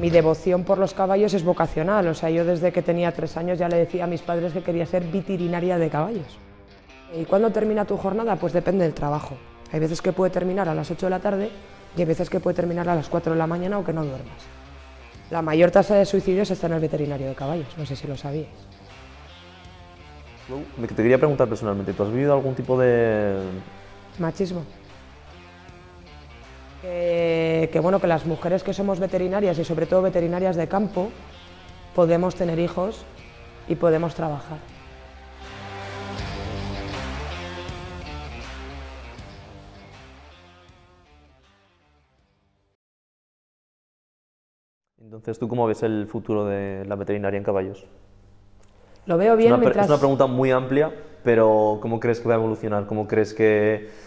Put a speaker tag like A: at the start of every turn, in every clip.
A: Mi devoción por los caballos es vocacional, o sea, yo desde que tenía 3 años ya le decía a mis padres que quería ser veterinaria de caballos. ¿Y cuándo termina tu jornada? Pues depende del trabajo. Hay veces que puede terminar a las 8 de la tarde y hay veces que puede terminar a las 4 de la mañana o que no duermas. La mayor tasa de suicidios está en el veterinario de caballos, no sé si lo sabíais.
B: Te quería preguntar personalmente, ¿tú has vivido algún tipo de...?
A: Machismo. Que bueno, que las mujeres que somos veterinarias y sobre todo veterinarias de campo podemos tener hijos y podemos trabajar.
B: Entonces, ¿tú cómo ves el futuro de la veterinaria en caballos?
A: Lo veo bien
B: Es una pregunta muy amplia, pero ¿cómo crees que va a evolucionar? ¿Cómo crees que...?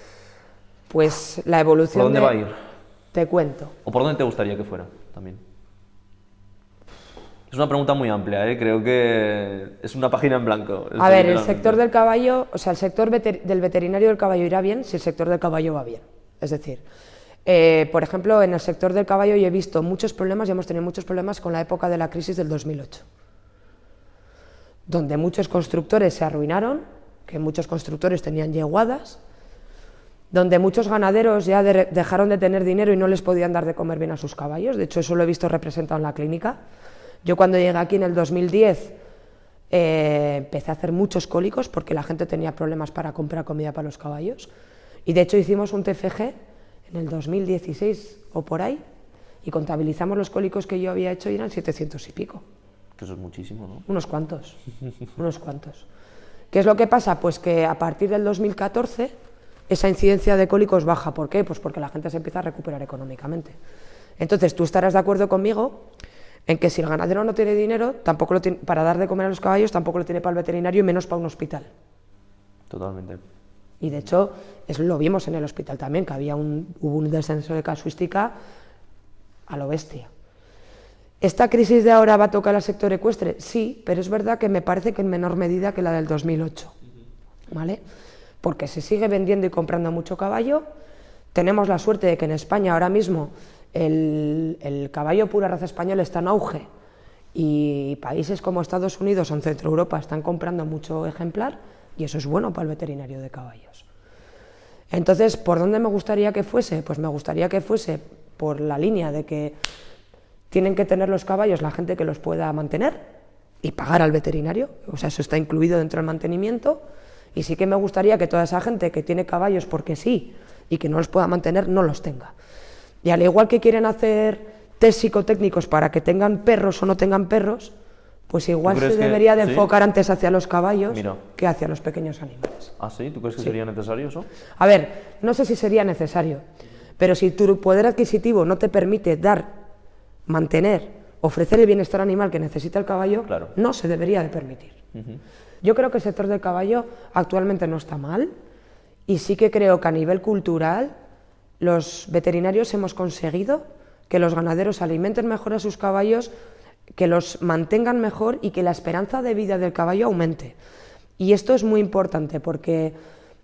A: Pues la evolución
B: ¿Por dónde va a ir?
A: Te cuento.
B: ¿O por dónde te gustaría que fuera también? Es una pregunta muy amplia, ¿eh? Creo que es una página en blanco.
A: A ver, el sector del caballo, o sea, el sector del veterinario del caballo irá bien si el sector del caballo va bien. Es decir, por ejemplo, en el sector del caballo yo he visto muchos problemas y hemos tenido muchos problemas con la época de la crisis del 2008, donde muchos constructores se arruinaron, que muchos constructores tenían yeguadas, donde muchos ganaderos ya dejaron de tener dinero y no les podían dar de comer bien a sus caballos. De hecho, eso lo he visto representado en la clínica. Yo cuando llegué aquí en el 2010 empecé a hacer muchos cólicos porque la gente tenía problemas para comprar comida para los caballos. Y de hecho hicimos un TFG en el 2016 o por ahí y contabilizamos los cólicos que yo había hecho y eran 700 y pico.
B: Que eso es muchísimo, ¿no?
A: Unos cuantos, unos cuantos. ¿Qué es lo que pasa? Pues que a partir del 2014 esa incidencia de cólicos baja. ¿Por qué? Pues porque la gente se empieza a recuperar económicamente. Entonces, tú estarás de acuerdo conmigo en que si el ganadero no tiene dinero, tampoco lo tiene para dar de comer a los caballos, tampoco lo tiene para el veterinario y menos para un hospital.
B: Totalmente.
A: Y de hecho, eso lo vimos en el hospital también, que hubo un descenso de casuística a lo bestia. ¿Esta crisis de ahora va a tocar al sector ecuestre? Sí, pero es verdad que me parece que en menor medida que la del 2008, ¿vale? Porque se sigue vendiendo y comprando mucho caballo. Tenemos la suerte de que en España ahora mismo el caballo pura raza española está en auge y países como Estados Unidos o en Centro Europa están comprando mucho ejemplar y eso es bueno para el veterinario de caballos. Entonces, ¿por dónde me gustaría que fuese? Pues me gustaría que fuese por la línea de que tienen que tener los caballos la gente que los pueda mantener y pagar al veterinario, o sea, eso está incluido dentro del mantenimiento. Y sí que me gustaría que toda esa gente que tiene caballos porque sí y que no los pueda mantener, no los tenga. Y al igual que quieren hacer test psicotécnicos para que tengan perros o no tengan perros, pues igual se debería de enfocar antes hacia los caballos que hacia los pequeños animales.
B: ¿Ah, sí? ¿Tú crees que sería necesario eso?
A: A ver, no sé si sería necesario, pero si tu poder adquisitivo no te permite dar, mantener, ofrecer el bienestar animal que necesita el caballo,
B: claro,
A: no se debería de permitir. Yo creo que el sector del caballo actualmente no está mal y sí que creo que a nivel cultural los veterinarios hemos conseguido que los ganaderos alimenten mejor a sus caballos, que los mantengan mejor y que la esperanza de vida del caballo aumente. Y esto es muy importante porque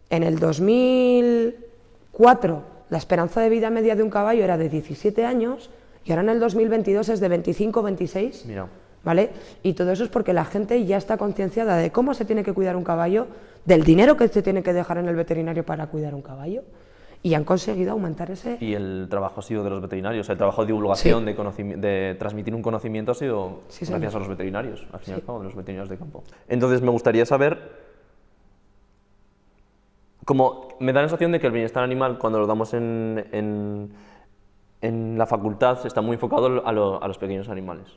A: en el 2004 la esperanza de vida media de un caballo era de 17 años y ahora en el 2022 es de 25 o 26.
B: Mira.
A: ¿Vale? Y todo eso es porque la gente ya está concienciada de cómo se tiene que cuidar un caballo, del dinero que se tiene que dejar en el veterinario para cuidar un caballo, y han conseguido aumentar ese...
B: Y el trabajo ha sido de los veterinarios, el trabajo de divulgación,
A: sí,
B: de transmitir un conocimiento ha sido gracias a los veterinarios, al fin y al cabo, de los veterinarios de campo. Entonces me gustaría saber, como me da la sensación de que el bienestar animal, cuando lo damos en la facultad, está muy enfocado a los pequeños animales.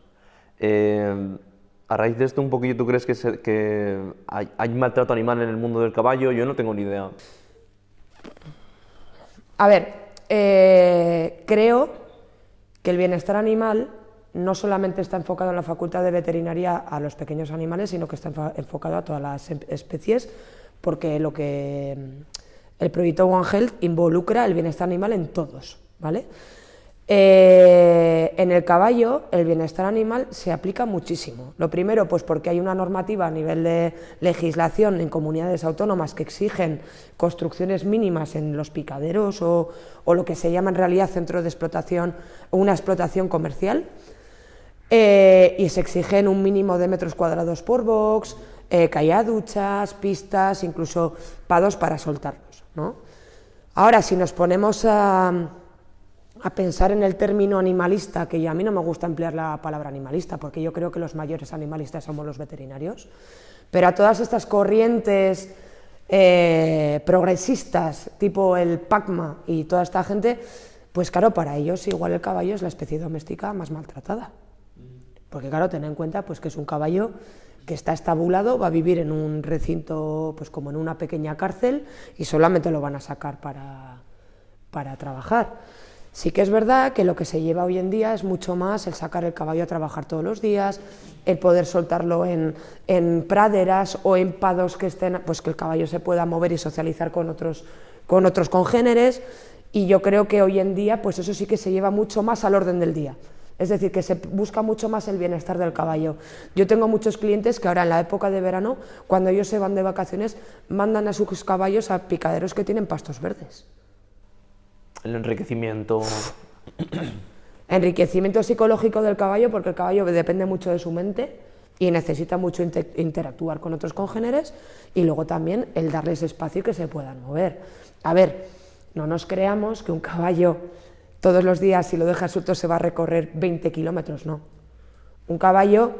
B: A raíz de esto, un poquillo, ¿tú crees que hay maltrato animal en el mundo del caballo? Yo no tengo ni idea.
A: A ver, creo que el bienestar animal no solamente está enfocado en la facultad de veterinaria a los pequeños animales, sino que está enfocado a todas las especies, porque el proyecto One Health involucra el bienestar animal en todos, ¿vale? En el caballo el bienestar animal se aplica muchísimo. Lo primero, pues porque hay una normativa a nivel de legislación en comunidades autónomas que exigen construcciones mínimas en los picaderos o lo que se llama en realidad centro de explotación o una explotación comercial. y se exigen un mínimo de metros cuadrados por box, que haya duchas, pistas, incluso pados para soltarlos, ¿no? Ahora, si nos ponemos a pensar en el término animalista, que a mí no me gusta emplear la palabra animalista, porque yo creo que los mayores animalistas somos los veterinarios, pero a todas estas corrientes progresistas, tipo el PACMA y toda esta gente, pues claro, para ellos igual el caballo es la especie doméstica más maltratada. Porque claro, ten en cuenta pues, que es un caballo que está estabulado, va a vivir en un recinto, pues como en una pequeña cárcel, y solamente lo van a sacar para trabajar. Sí que es verdad que lo que se lleva hoy en día es mucho más el sacar el caballo a trabajar todos los días, el poder soltarlo en praderas o en pados que estén, pues que el caballo se pueda mover y socializar con otros congéneres, y yo creo que hoy en día pues eso sí que se lleva mucho más al orden del día. Es decir, que se busca mucho más el bienestar del caballo. Yo tengo muchos clientes que ahora en la época de verano, cuando ellos se van de vacaciones, mandan a sus caballos a picaderos que tienen pastos verdes.
B: El enriquecimiento...
A: Enriquecimiento psicológico del caballo, porque el caballo depende mucho de su mente y necesita mucho interactuar con otros congéneres, y luego también el darles espacio y que se puedan mover. A ver, no nos creamos que un caballo todos los días, si lo dejas suelto, se va a recorrer 20 kilómetros, no. Un caballo,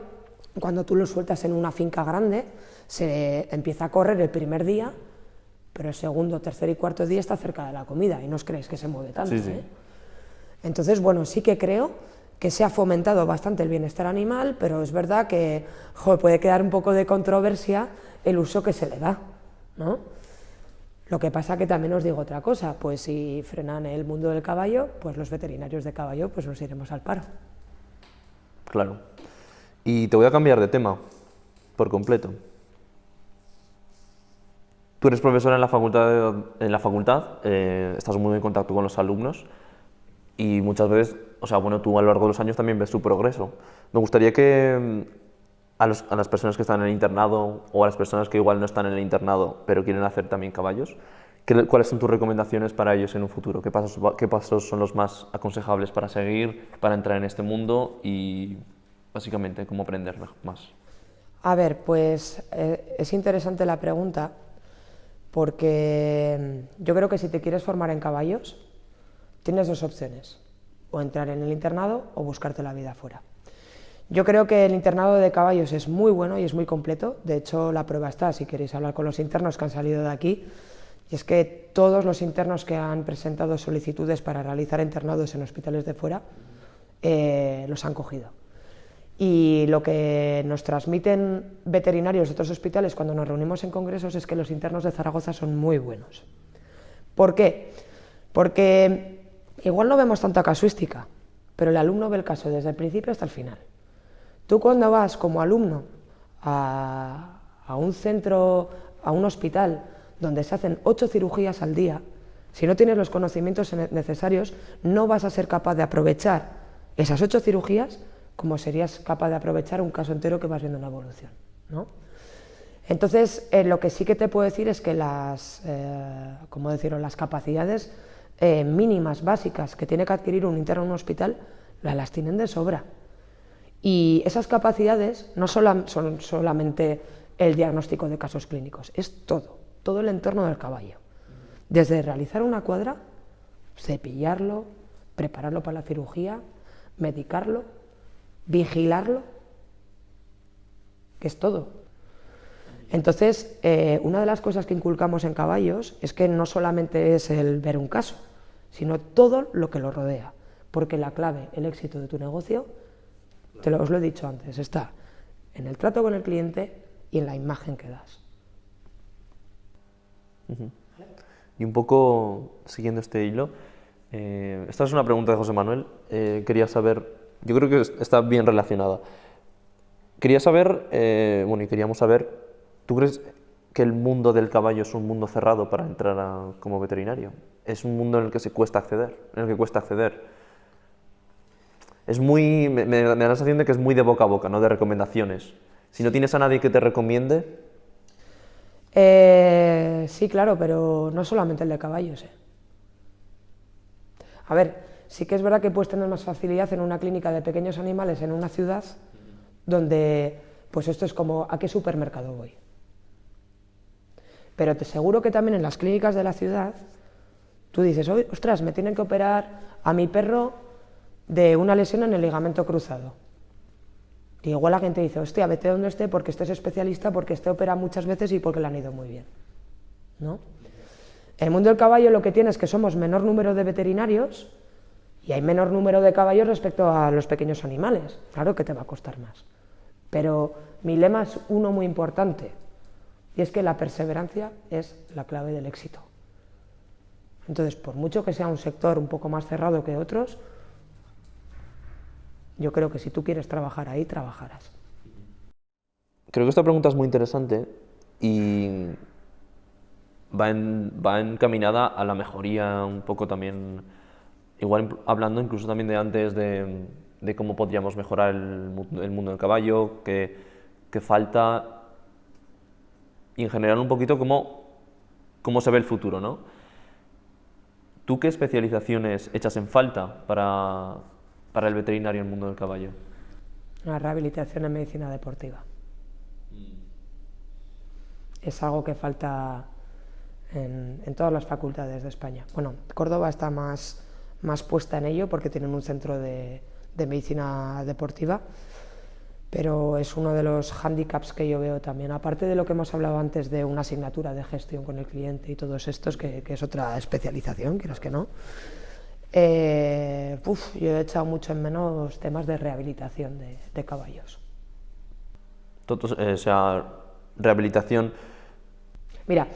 A: cuando tú lo sueltas en una finca grande, se empieza a correr el primer día, pero el segundo, tercer y cuarto día está cerca de la comida, y no os creéis que se mueve tanto,
B: Sí, sí.
A: ¿eh? Entonces, bueno, sí que creo que se ha fomentado bastante el bienestar animal, pero es verdad que puede quedar un poco de controversia el uso que se le da, ¿no? Lo que pasa que también os digo otra cosa, pues si frenan el mundo del caballo, pues los veterinarios de caballo pues nos iremos al paro.
B: Claro. Y te voy a cambiar de tema por completo. Tú eres profesora en la facultad, estás muy en contacto con los alumnos y muchas veces, o sea, bueno, tú a lo largo de los años también ves su progreso. Me gustaría que a las personas que están en el internado o a las personas que igual no están en el internado pero quieren hacer también caballos, ¿cuáles son tus recomendaciones para ellos en un futuro? ¿Qué pasos son los más aconsejables para seguir, para entrar en este mundo y básicamente cómo aprender más?
A: A ver, pues es interesante la pregunta, porque yo creo que si te quieres formar en caballos, tienes dos opciones, o entrar en el internado o buscarte la vida fuera. Yo creo que el internado de caballos es muy bueno y es muy completo. De hecho, la prueba está, si queréis hablar con los internos que han salido de aquí, y es que todos los internos que han presentado solicitudes para realizar internados en hospitales de fuera los han cogido. Y lo que nos transmiten veterinarios de otros hospitales cuando nos reunimos en congresos es que los internos de Zaragoza son muy buenos. ¿Por qué? Porque igual no vemos tanta casuística, pero el alumno ve el caso desde el principio hasta el final. Tú cuando vas como alumno a un centro, a un hospital, donde se hacen 8 cirugías al día, si no tienes los conocimientos necesarios, no vas a ser capaz de aprovechar esas 8 cirugías como serías capaz de aprovechar un caso entero que vas viendo en la evolución, ¿no? Entonces, lo que sí que te puedo decir es que las capacidades mínimas, básicas, que tiene que adquirir un interno en un hospital, las tienen de sobra. Y esas capacidades no son solamente el diagnóstico de casos clínicos, es todo el entorno del caballo. Desde realizar una cuadra, cepillarlo, prepararlo para la cirugía, medicarlo, vigilarlo, que es todo. Entonces, una de las cosas que inculcamos en caballos es que no solamente es el ver un caso, sino todo lo que lo rodea, porque la clave, el éxito de tu negocio, os lo he dicho antes, está en el trato con el cliente y en la imagen que das.
B: Y un poco siguiendo este hilo, esta es una pregunta de José Manuel, quería saber, yo creo que está bien relacionada. Quería saber, y queríamos saber, ¿tú crees que el mundo del caballo es un mundo cerrado para entrar como veterinario? ¿Es un mundo en el que cuesta acceder? Me da la sensación de que es muy de boca a boca, ¿no? De recomendaciones. Si no tienes a nadie que te recomiende...
A: Sí, claro, pero no solamente el de caballos. A ver, Sí que es verdad que puedes tener más facilidad en una clínica de pequeños animales en una ciudad donde, pues esto es como, ¿a qué supermercado voy? Pero te aseguro que también en las clínicas de la ciudad, tú dices, ostras, me tienen que operar a mi perro de una lesión en el ligamento cruzado. Y igual la gente dice, hostia, vete donde esté porque este es especialista, porque este opera muchas veces y porque le han ido muy bien, ¿no? En el mundo del caballo lo que tiene es que somos menor número de veterinarios y hay menor número de caballos respecto a los pequeños animales. Claro que te va a costar más. Pero mi lema es uno muy importante, y es que la perseverancia es la clave del éxito. Entonces, por mucho que sea un sector un poco más cerrado que otros, yo creo que si tú quieres trabajar ahí, trabajarás.
B: Creo que esta pregunta es muy interesante y va encaminada a la mejoría un poco también, igual hablando incluso también de antes de cómo podríamos mejorar el mundo del caballo, que falta, y en general un poquito cómo se ve el futuro, ¿no? ¿Tú qué especializaciones echas en falta para el veterinario en el mundo del caballo?
A: La rehabilitación en medicina deportiva. Es algo que falta en todas las facultades de España. Bueno, Córdoba está más puesta en ello porque tienen un centro de medicina deportiva, pero es uno de los hándicaps que yo veo también, aparte de lo que hemos hablado antes de una asignatura de gestión con el cliente y todos estos, que es otra especialización, quieras que no. Yo he echado mucho en menos temas de rehabilitación de caballos.
B: O sea, rehabilitación.
A: Mira,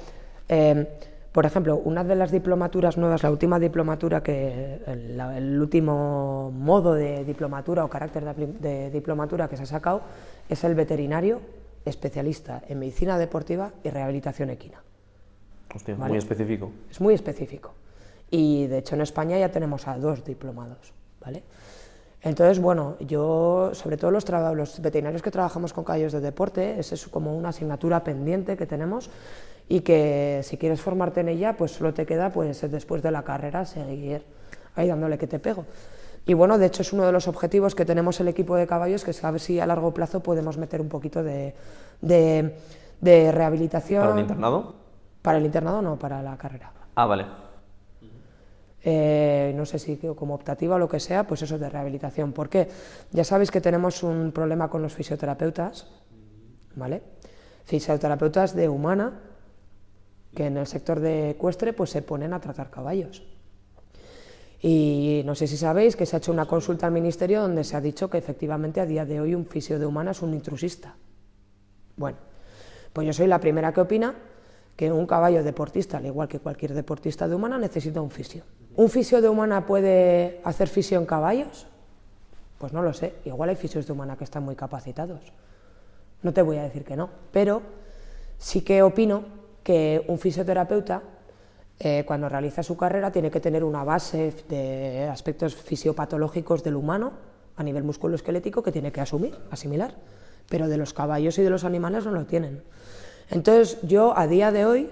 A: por ejemplo, una de las diplomaturas nuevas, la última diplomatura el último modo de diplomatura o carácter de diplomatura que se ha sacado es el veterinario especialista en medicina deportiva y rehabilitación equina.
B: Hostia,
A: ¿Vale?
B: Muy específico.
A: Es muy específico. Y de hecho en España ya tenemos a 2 diplomados, ¿vale? Entonces, bueno, yo, sobre todo los veterinarios que trabajamos con caballos de deporte, es como una asignatura pendiente que tenemos y que si quieres formarte en ella, pues solo te queda, pues después de la carrera, seguir ahí dándole que te pego. Y bueno, de hecho es uno de los objetivos que tenemos el equipo de caballos, que es a ver si a largo plazo podemos meter un poquito de rehabilitación.
B: ¿Para el internado?
A: Para el internado no, para la carrera.
B: Ah, vale.
A: No sé si como optativa o lo que sea, pues eso de rehabilitación. ¿Por qué? Ya sabéis que tenemos un problema con los fisioterapeutas, ¿vale? Fisioterapeutas de humana, que en el sector de ecuestre pues se ponen a tratar caballos. Y no sé si sabéis que se ha hecho una consulta al Ministerio donde se ha dicho que efectivamente a día de hoy un fisio de humana es un intrusista. Bueno, pues yo soy la primera que opina que un caballo deportista, al igual que cualquier deportista de humana, necesita un fisio. ¿Un fisio de humana puede hacer fisio en caballos? Pues no lo sé, igual hay fisios de humana que están muy capacitados. No te voy a decir que no, pero sí que opino que un fisioterapeuta, cuando realiza su carrera, tiene que tener una base de aspectos fisiopatológicos del humano, a nivel musculoesquelético, que tiene que asimilar, pero de los caballos y de los animales no lo tienen. Entonces yo a día de hoy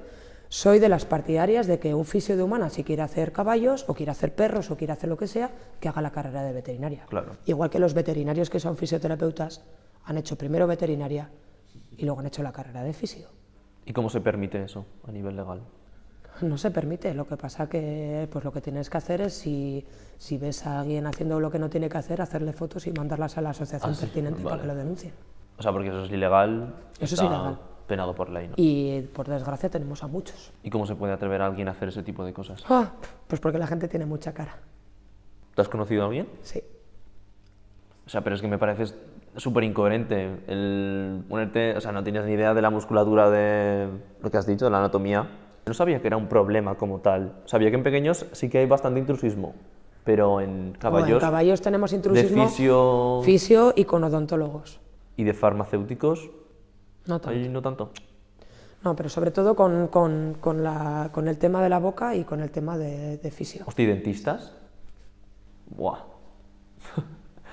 A: soy de las partidarias de que un fisio de humana, si quiere hacer caballos o quiere hacer perros o quiere hacer lo que sea, que haga la carrera de veterinaria.
B: Claro.
A: Igual que los veterinarios que son fisioterapeutas han hecho primero veterinaria y luego han hecho la carrera de fisio.
B: ¿Y cómo se permite eso a nivel legal?
A: No se permite, lo que pasa que pues lo que tienes que hacer es si ves a alguien haciendo lo que no tiene que hacer, hacerle fotos y mandarlas a la asociación pertinente para que lo denuncien.
B: O sea, porque eso es ilegal.
A: Eso es ilegal.
B: Penado por ley, ¿no?
A: Y por desgracia tenemos a muchos.
B: ¿Y cómo se puede atrever a alguien a hacer ese tipo de cosas?
A: Pues porque la gente tiene mucha cara.
B: ¿Te has conocido a alguien?
A: Sí.
B: O sea, pero es que me parece súper incoherente el ponerte, o sea, no tienes ni idea de la musculatura de lo que has dicho, de la anatomía. No sabía que era un problema como tal. Sabía que en pequeños sí que hay bastante intrusismo, pero en caballos...
A: En caballos tenemos intrusismo,
B: de
A: fisio y con odontólogos.
B: ¿Y de farmacéuticos?
A: No tanto.
B: Ahí no tanto.
A: No, pero sobre todo con el tema de la boca y con el tema de fisio.
B: Hostia, ¿y dentistas? Buah.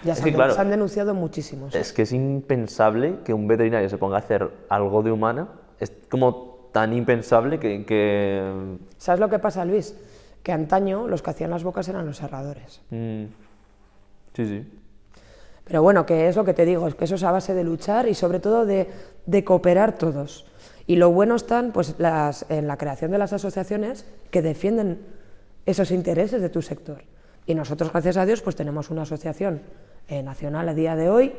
A: Ya
B: Es que, claro,
A: se han denunciado muchísimos.
B: Es que es impensable que un veterinario se ponga a hacer algo de humana. Es como tan impensable que...
A: ¿Sabes lo que pasa, Luis? que antaño los que hacían las bocas eran los herradores.
B: Sí, sí.
A: Pero bueno, que es lo que te digo, es que eso es a base de luchar y sobre todo de cooperar todos. Y lo bueno están pues, en la creación de las asociaciones que defienden esos intereses de tu sector. Y nosotros, gracias a Dios, pues tenemos una asociación nacional a día de hoy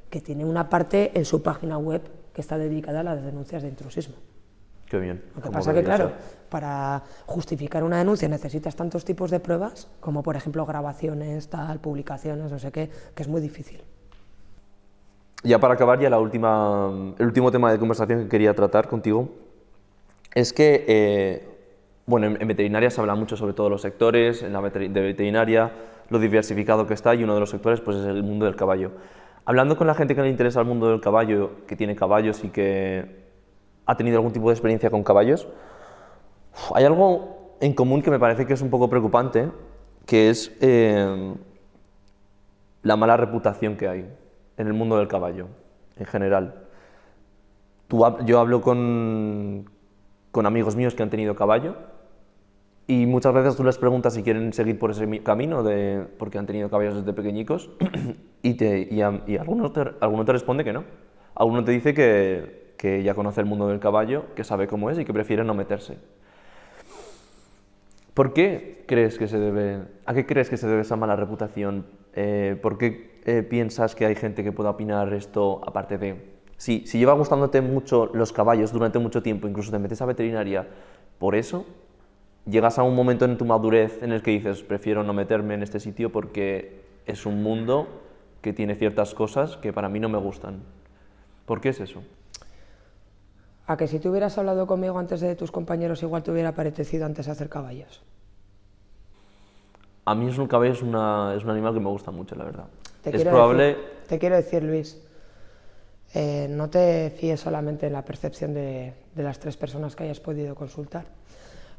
A: que tiene una parte en su página web que está dedicada a las denuncias de intrusismo.
B: Qué bien.
A: Lo que pasa que, claro, para justificar una denuncia necesitas tantos tipos de pruebas, como por ejemplo grabaciones, tal, publicaciones, no sé qué, que es muy difícil.
B: Ya para acabar, el último tema de conversación que quería tratar contigo es que, bueno, en veterinaria se habla mucho sobre todos los sectores, de veterinaria, lo diversificado que está, y uno de los sectores pues, es el mundo del caballo. Hablando con la gente que le interesa el mundo del caballo, que tiene caballos y que ha tenido algún tipo de experiencia con caballos, hay algo en común que me parece que es un poco preocupante, que es la mala reputación que hay en el mundo del caballo, en general. Yo hablo con amigos míos que han tenido caballo y muchas veces tú les preguntas si quieren seguir por ese camino, porque han tenido caballos desde pequeñicos, y alguno te responde que no. Alguno te dice que ya conoce el mundo del caballo, que sabe cómo es y que prefiere no meterse. ¿A qué crees que se debe esa mala reputación? ¿Por qué piensas que hay gente que pueda opinar esto, aparte de... Si lleva gustándote mucho los caballos durante mucho tiempo, incluso te metes a veterinaria por eso, llegas a un momento en tu madurez en el que dices, prefiero no meterme en este sitio porque es un mundo que tiene ciertas cosas que para mí no me gustan. ¿Por qué es eso?
A: A que si tú hubieras hablado conmigo antes de tus compañeros, igual te hubiera apetecido antes hacer caballos.
B: A mí un caballo es un animal que me gusta mucho, la verdad.
A: Te quiero decir, Luis, no te fíes solamente en la percepción de las 3 personas que hayas podido consultar.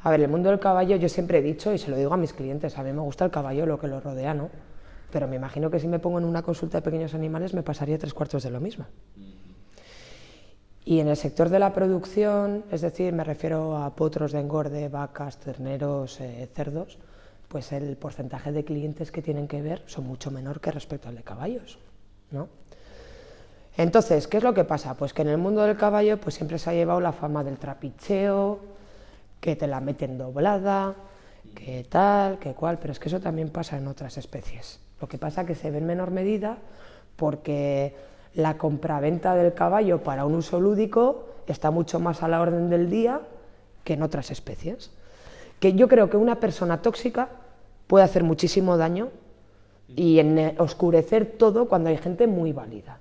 A: A ver, el mundo del caballo, yo siempre he dicho, y se lo digo a mis clientes, a mí me gusta el caballo, lo que lo rodea, ¿no? Pero me imagino que si me pongo en una consulta de pequeños animales me pasaría 3/4 de lo mismo. Y en el sector de la producción, es decir, me refiero a potros de engorde, vacas, terneros, cerdos, pues el porcentaje de clientes que tienen que ver son mucho menor que respecto al de caballos, ¿no? Entonces, ¿qué es lo que pasa? Pues que en el mundo del caballo pues siempre se ha llevado la fama del trapicheo, que te la meten doblada, que tal, que cual, pero es que eso también pasa en otras especies. Lo que pasa es que se ve en menor medida porque la compraventa del caballo para un uso lúdico está mucho más a la orden del día que en otras especies. Que yo creo que una persona tóxica puede hacer muchísimo daño y oscurecer todo cuando hay gente muy válida.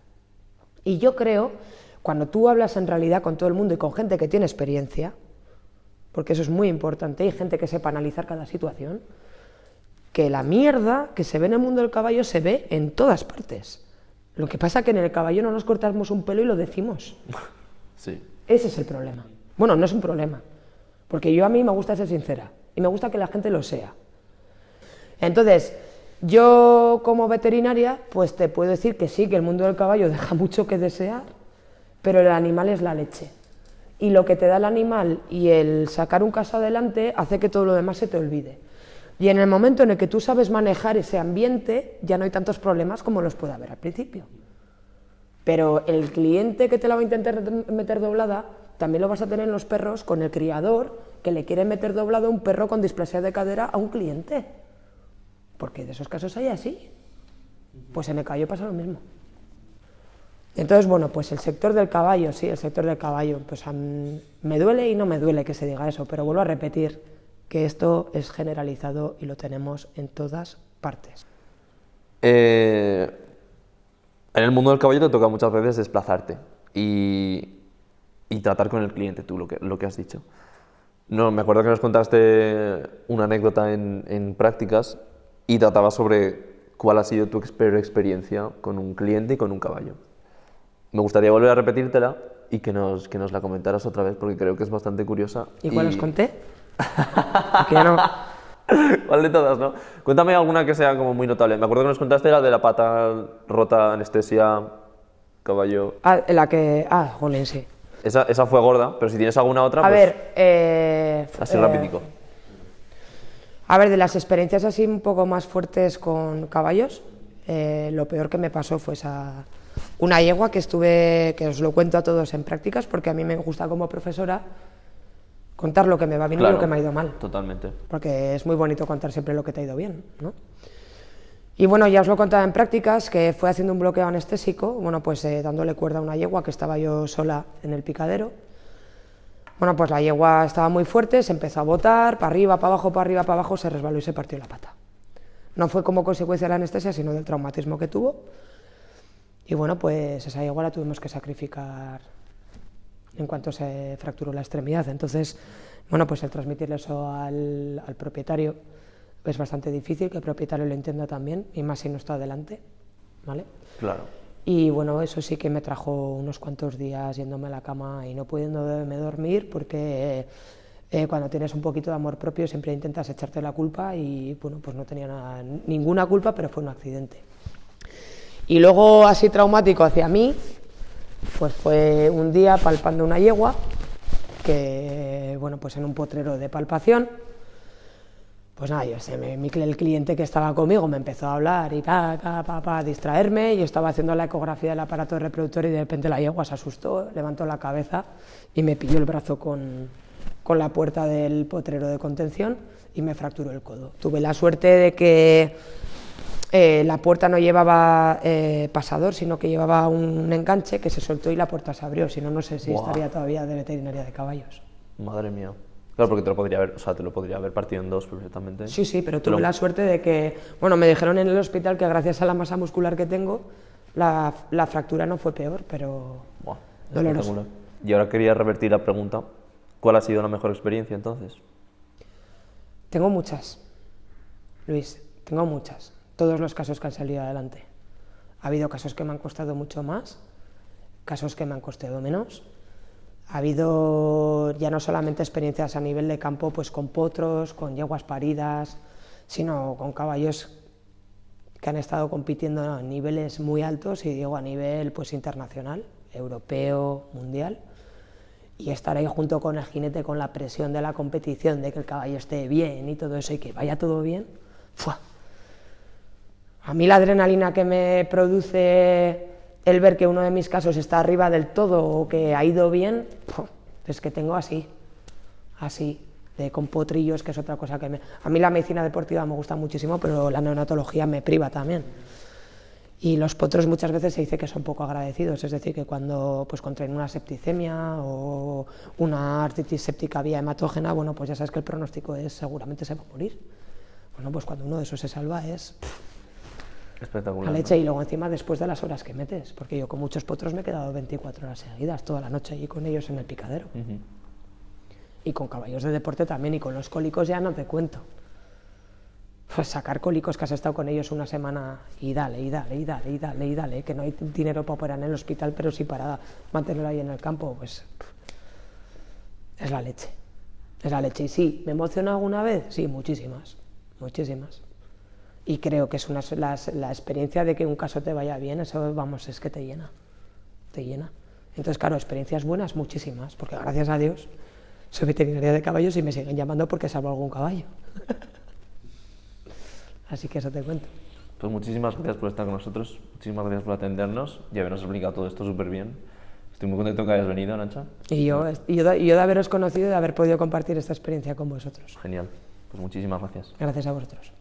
A: Y yo creo, cuando tú hablas en realidad con todo el mundo y con gente que tiene experiencia, porque eso es muy importante, hay gente que sepa analizar cada situación, que la mierda que se ve en el mundo del caballo se ve en todas partes. Lo que pasa es que en el caballo no nos cortamos un pelo y lo decimos.
B: Sí.
A: Ese es el problema. Bueno, no es un problema, porque a mí me gusta ser sincera y me gusta que la gente lo sea. Entonces, yo como veterinaria, pues te puedo decir que sí, que el mundo del caballo deja mucho que desear, pero el animal es la leche. Y lo que te da el animal y el sacar un caso adelante hace que todo lo demás se te olvide. Y en el momento en el que tú sabes manejar ese ambiente, ya no hay tantos problemas como los puede haber al principio. Pero el cliente que te la va a intentar meter doblada, también lo vas a tener en los perros con el criador que le quiere meter doblado a un perro con displasia de cadera a un cliente. Porque de esos casos hay así. Pues en el caballo pasa lo mismo. Entonces, bueno, pues el sector del caballo, sí, el sector del caballo, pues me duele y no me duele que se diga eso, pero vuelvo a repetir que esto es generalizado y lo tenemos en todas partes.
B: En el mundo del caballo te toca muchas veces desplazarte y tratar con el cliente, tú, lo que has dicho. No, me acuerdo que nos contaste una anécdota en prácticas y trataba sobre cuál ha sido tu peor experiencia con un cliente y con un caballo. Me gustaría volver a repetírtela y que nos la comentaras otra vez porque creo que es bastante curiosa.
A: ¿Y cuál os conté? Porque ya no...
B: ¿Cuál de todas, no? Cuéntame alguna que sea como muy notable. Me acuerdo que nos contaste la de la pata rota, anestesia, caballo...
A: Jolín, sí.
B: Esa fue gorda, pero si tienes alguna otra,
A: A
B: pues...
A: ver,
B: así rapidico.
A: A ver, de las experiencias así un poco más fuertes con caballos, lo peor que me pasó fue una yegua que que os lo cuento a todos en prácticas, porque a mí me gusta como profesora contar lo que me va bien y lo que me ha ido mal.
B: Totalmente.
A: Porque es muy bonito contar siempre lo que te ha ido bien, ¿no? Y bueno, ya os lo contaba en prácticas, que fue haciendo un bloqueo anestésico, bueno, pues dándole cuerda a una yegua que estaba yo sola en el picadero. Bueno, pues la yegua estaba muy fuerte, se empezó a botar, para arriba, para abajo, para arriba, para abajo, se resbaló y se partió la pata. No fue como consecuencia de la anestesia, sino del traumatismo que tuvo. Y bueno, pues esa yegua la tuvimos que sacrificar en cuanto se fracturó la extremidad. Entonces, bueno, pues el transmitirle eso al propietario es bastante difícil, que el propietario lo entienda también, y más si no está delante, ¿vale?
B: Claro.
A: Y bueno, eso sí que me trajo unos cuantos días yéndome a la cama y no pudiéndome dormir, porque cuando tienes un poquito de amor propio siempre intentas echarte la culpa y bueno, pues no tenía ninguna culpa, pero fue un accidente. Y luego así traumático hacia mí, pues fue un día palpando una yegua, que bueno, pues en un potrero de palpación, pues nada, el cliente que estaba conmigo me empezó a hablar y a distraerme. Yo estaba haciendo la ecografía del aparato reproductor y de repente la yegua se asustó, levantó la cabeza y me pilló el brazo con la puerta del potrero de contención y me fracturó el codo. Tuve la suerte de que la puerta no llevaba pasador, sino que llevaba un enganche que se soltó y la puerta se abrió, si no, no sé si estaría todavía de veterinaria de caballos.
B: Madre mía. Claro, porque te lo podría haber partido en dos perfectamente.
A: Sí, sí, pero tuve la suerte de que, bueno, me dijeron en el hospital que gracias a la masa muscular que tengo, la fractura no fue peor, pero doloroso.
B: Y ahora quería revertir la pregunta, ¿cuál ha sido la mejor experiencia entonces?
A: Tengo muchas, Luis, tengo muchas. Todos los casos que han salido adelante. Ha habido casos que me han costado mucho más, casos que me han costado menos. Ha habido ya no solamente experiencias a nivel de campo, pues con potros, con yeguas paridas, sino con caballos que han estado compitiendo a niveles muy altos, y digo a nivel pues internacional, europeo, mundial, y estar ahí junto con el jinete con la presión de la competición, de que el caballo esté bien y todo eso, y que vaya todo bien. ¡Fua! A mí la adrenalina que me produce el ver que uno de mis casos está arriba del todo o que ha ido bien, es que tengo así, con potrillos, que es otra cosa que A mí la medicina deportiva me gusta muchísimo, pero la neonatología me priva también. Y los potros muchas veces se dice que son poco agradecidos, es decir, que cuando pues contraen una septicemia o una artritis séptica vía hematógena, bueno, pues ya sabes que el pronóstico es seguramente se va a morir. Bueno, pues cuando uno de esos se salva es...
B: espectacular.
A: La leche, y luego encima después de las horas que metes, porque yo con muchos potros me he quedado 24 horas seguidas, toda la noche allí con ellos en el picadero. Y con caballos de deporte también, y con los cólicos ya no te cuento. Pues sacar cólicos que has estado con ellos una semana y dale, que no hay dinero para operar en el hospital, pero sí para mantenerlo ahí en el campo, pues es la leche. Es la leche. Y sí, ¿me emociona alguna vez? Sí, muchísimas. Y creo que es la experiencia de que un caso te vaya bien, eso, vamos, es que te llena. Entonces, claro, experiencias buenas, muchísimas, porque gracias a Dios soy veterinaria de caballos y me siguen llamando porque salvo algún caballo. Así que eso te cuento.
B: Pues muchísimas gracias por estar con nosotros, muchísimas gracias por atendernos y habernos explicado todo esto súper bien. Estoy muy contento que hayas venido, Arantxa.
A: Y yo de haberos conocido y de haber podido compartir esta experiencia con vosotros.
B: Genial, pues muchísimas gracias.
A: Gracias a vosotros.